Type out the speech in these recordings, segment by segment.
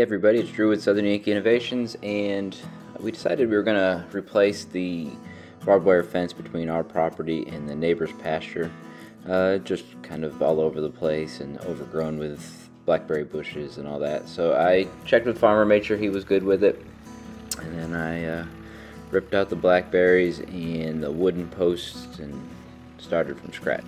everybody, it's Drew with Southern Yankee Innovations, and we decided we were going to replace the barbed wire fence between our property and the neighbor's pasture. Just kind of all over the place and overgrown with blackberry bushes and all that. So I checked with Farmer, made sure he was good with it, and then I ripped out the blackberries and the wooden posts and started from scratch.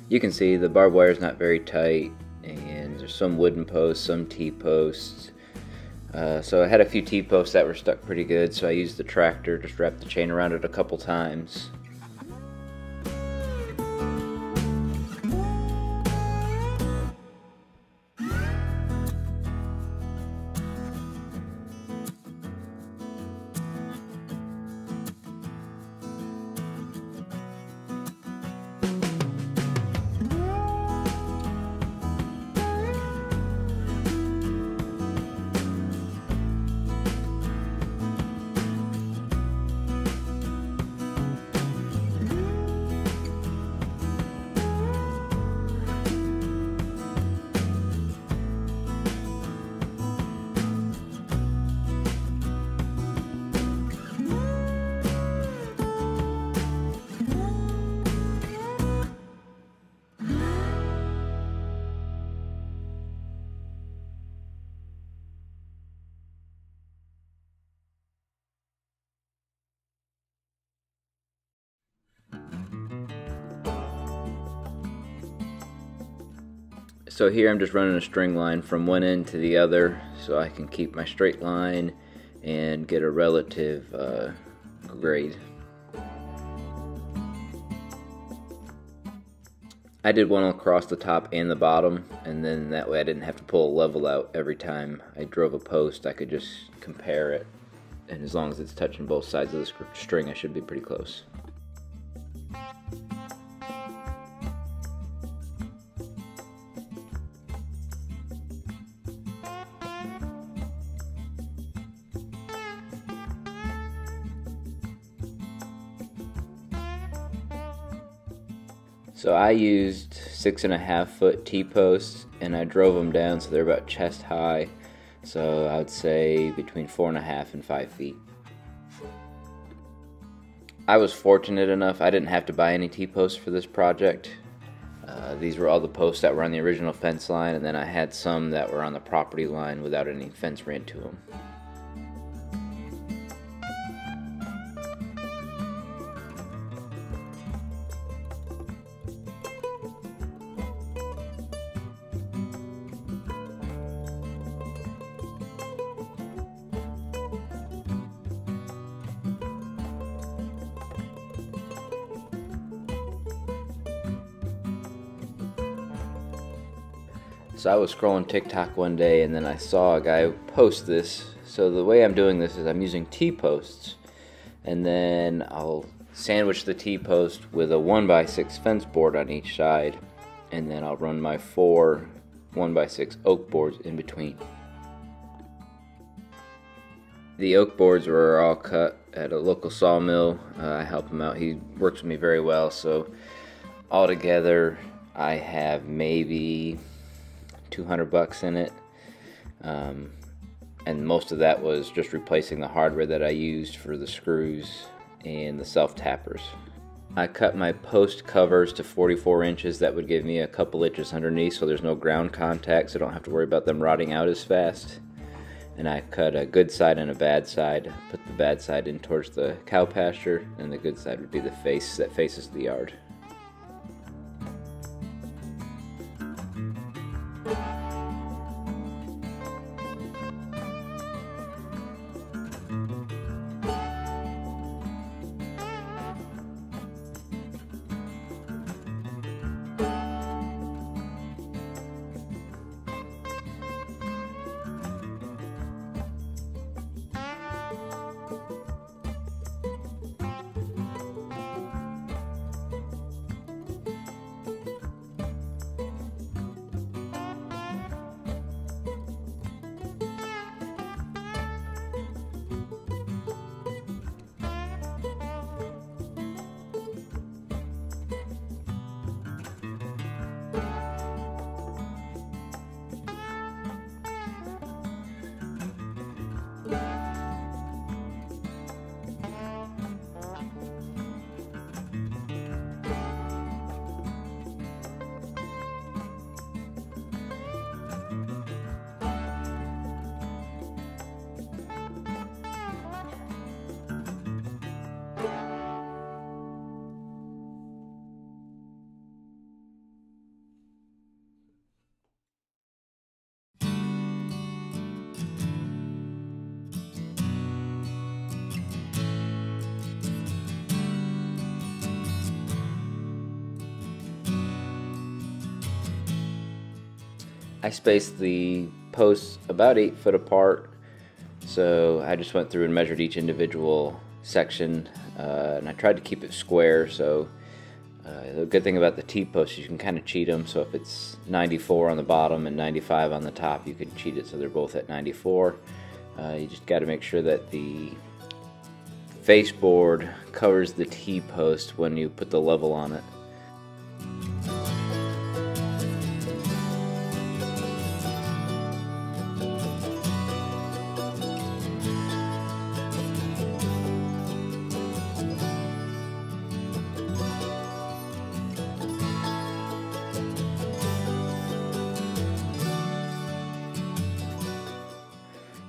You can see the barbed wire is not very tight, and there's some wooden posts, some T-posts. So I had a few T-posts that were stuck pretty good, so I used the tractor, just wrapped the chain around it a couple times. So here I'm just running a string line from one end to the other so I can keep my straight line and get a relative grade. I did one across the top and the bottom, and then that way I didn't have to pull a level out every time I drove a post. I could just compare it, and as long as it's touching both sides of the string I should be pretty close. So I used 6.5 foot T-posts, and I drove them down so they're about chest high. So I would say between 4.5 and 5 feet. I was fortunate enough I didn't have to buy any T-posts for this project. These were all the posts that were on the original fence line, and then I had some that were on the property line without any fence ran to them. So I was scrolling TikTok one day, and then I saw a guy post this. So the way I'm doing this is I'm using T-posts, and then I'll sandwich the T-post with a 1x6 fence board on each side, and then I'll run my 4 1x6 oak boards in between. The oak boards were all cut at a local sawmill. I help him out. He works with me very well, so altogether I have maybe $200 in it, and most of that was just replacing the hardware that I used for the screws and the self-tappers. I cut my post covers to 44 inches. That would give me a couple inches underneath so there's no ground contact, so I don't have to worry about them rotting out as fast. And I cut a good side and a bad side. Put the bad side in towards the cow pasture, and the good side would be the face that faces the yard. I spaced the posts about 8 foot apart, so I just went through and measured each individual section, and I tried to keep it square. So the good thing about the T-posts, you can kind of cheat them. So if it's 94 on the bottom and 95 on the top, you can cheat it so they're both at 94. You just got to make sure that the face board covers the T-post when you put the level on it.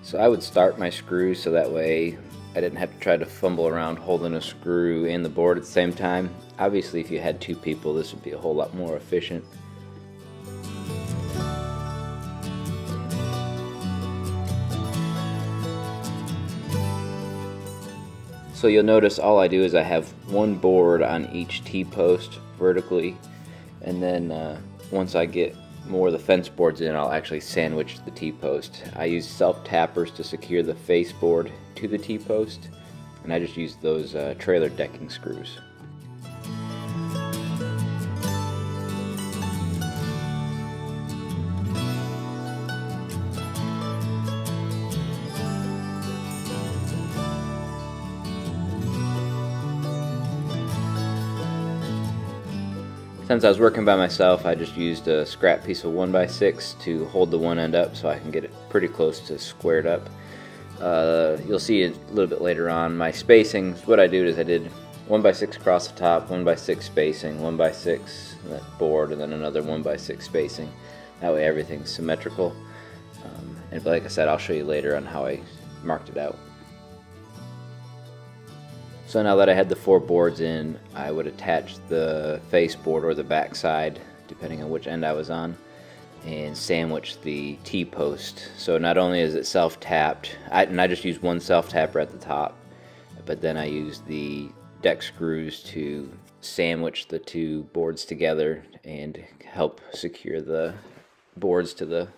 So I would start my screw so that way I didn't have to try to fumble around holding a screw and the board at the same time. Obviously, if you had 2 people, this would be a whole lot more efficient. So you'll notice all I do is I have one board on each T-post vertically, and then once I get more of the fence boards in, I'll actually sandwich the T-post. I use self-tappers to secure the face board to the T-post, and I just use those trailer decking screws. Since I was working by myself, I just used a scrap piece of 1x6 to hold the one end up so I can get it pretty close to squared up. You'll see it a little bit later on. My spacings, what I did is I did 1x6 across the top, 1x6 spacing, 1x6 that board, and then another 1x6 spacing. That way everything's symmetrical. And like I said, I'll show you later on how I marked it out. So now that I had the 4 boards in, I would attach the face board or the back side, depending on which end I was on, and sandwich the T-post. So not only is it self-tapped, and I just use one self-tapper at the top, but then I use the deck screws to sandwich the 2 boards together and help secure the boards to the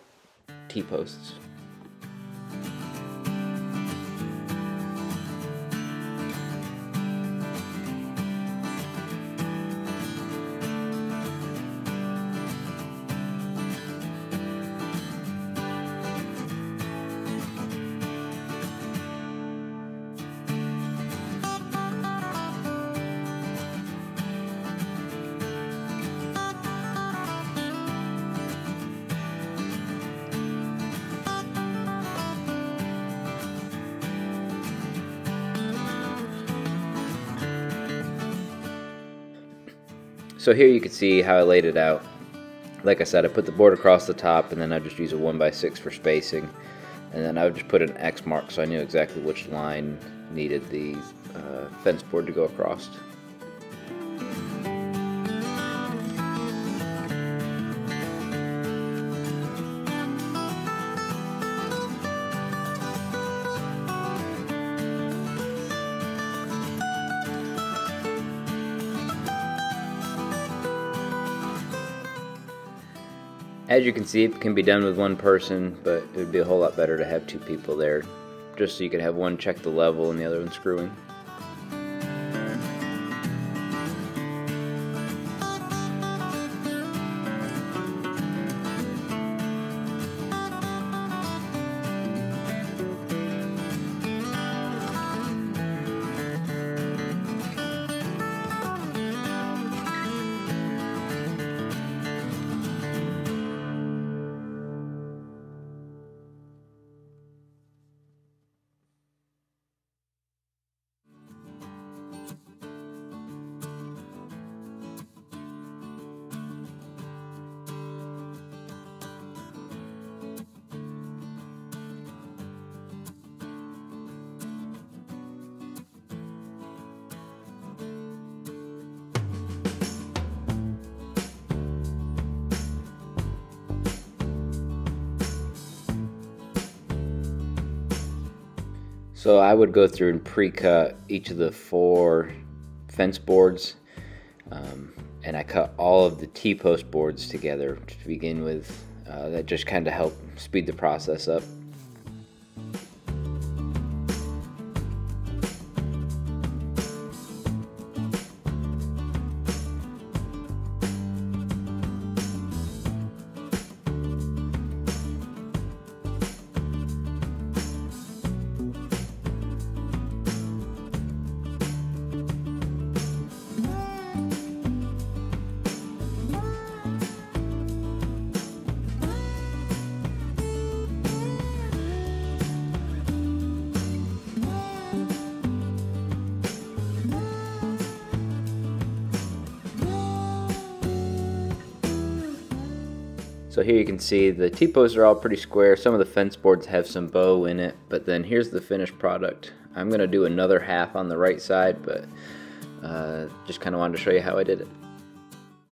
T-posts. So here you can see how I laid it out. Like I said, I put the board across the top, and then I just use a 1x6 for spacing, and then I would just put an X mark so I knew exactly which line needed the fence board to go across. As you can see, it can be done with one person, but it would be a whole lot better to have 2 people there, just so you could have one check the level and the other one screwing. So I would go through and pre-cut each of the 4 fence boards, and I cut all of the T-post boards together to begin with. that just kind of help speed the process up. So here you can see the T-posts are all pretty square. Some of the fence boards have some bow in it, but then here's the finished product. I'm going to do another half on the right side, but just kind of wanted to show you how I did it.